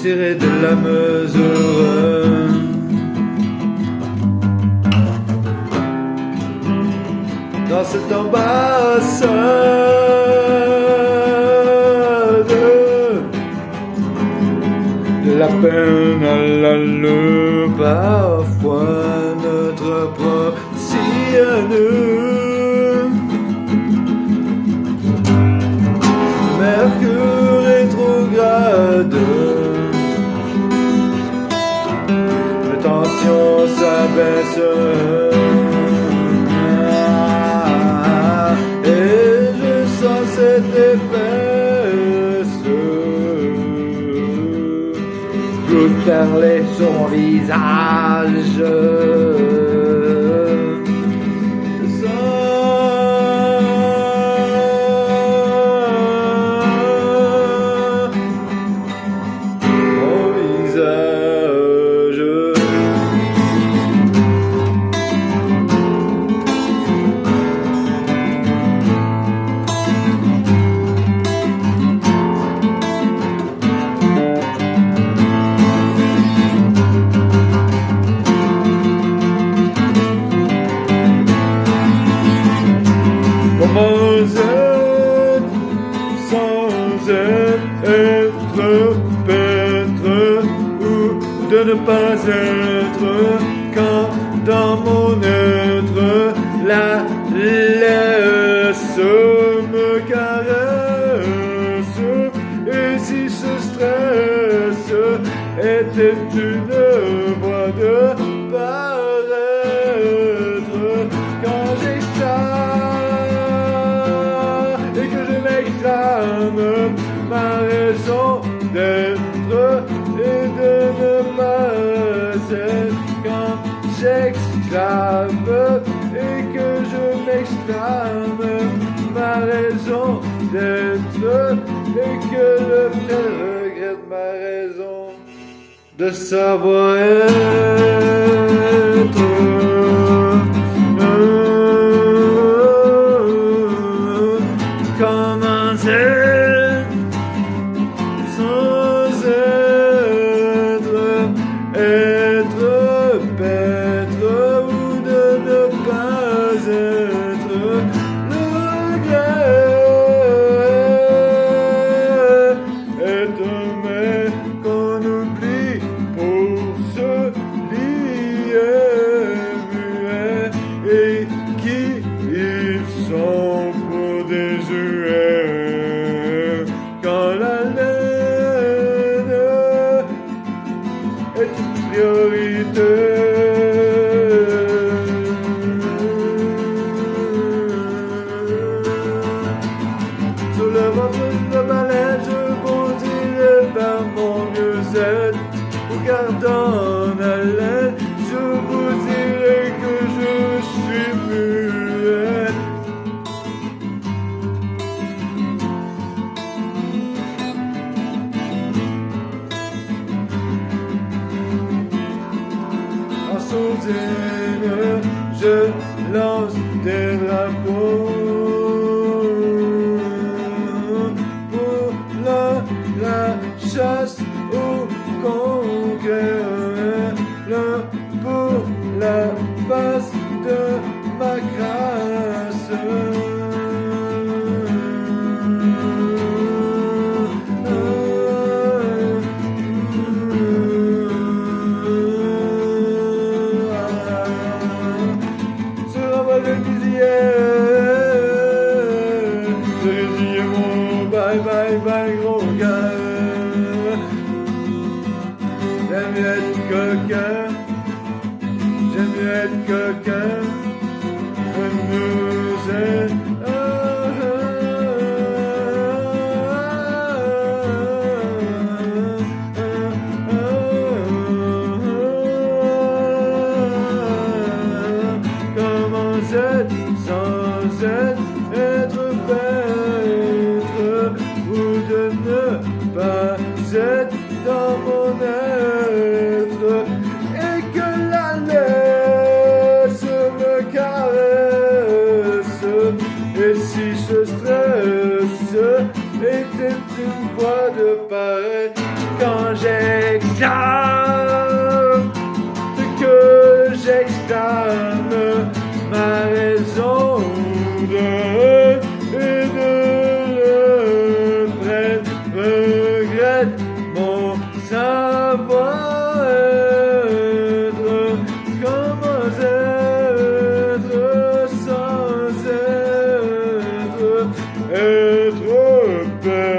tirer de la mesure. Dans cette ambassade, de la peine à la lune, parfois notre propre nous. Mercure rétrograde, la tension s'abaisse, et je sens cette épaisse goutte perlée sur mon visage. Comment être sans être, peut-être, ou de ne pas être, quand dans mon être la laisse me caresse, et si ce stress était une voie de paraître, quand ma raison d'être et de ne pas être, quand j'exclame et que je m'exclame ma raison d'être, et que le ciel regrette ma raison de savoir être. Comment être sans être, être, peut-être, ou de ne pas être, le regret est un mais qu'on oublie pour se lier muet, et qui ils sont pour désuets quand la laine est une priorité. Sur le ventre de ma laine, je bondirai vers mon mieux-être, regardant en haleine, je vous dirai que je suis muet. En sourdine, je lance des drapeaux pour la chasse au conquérant, pour la face de ma grâce. Bye bye bye gros gars. J'aime mieux être coquin, j'aime mieux être coquin, j'aime mieux être. Comment être sans être bête, ou de ne pas être dans mon être, et que la laisse me caresse garde que j'exclame ma raison d'être et de le prêtre regrette mon savoir-être. Comment être sans être, être bête.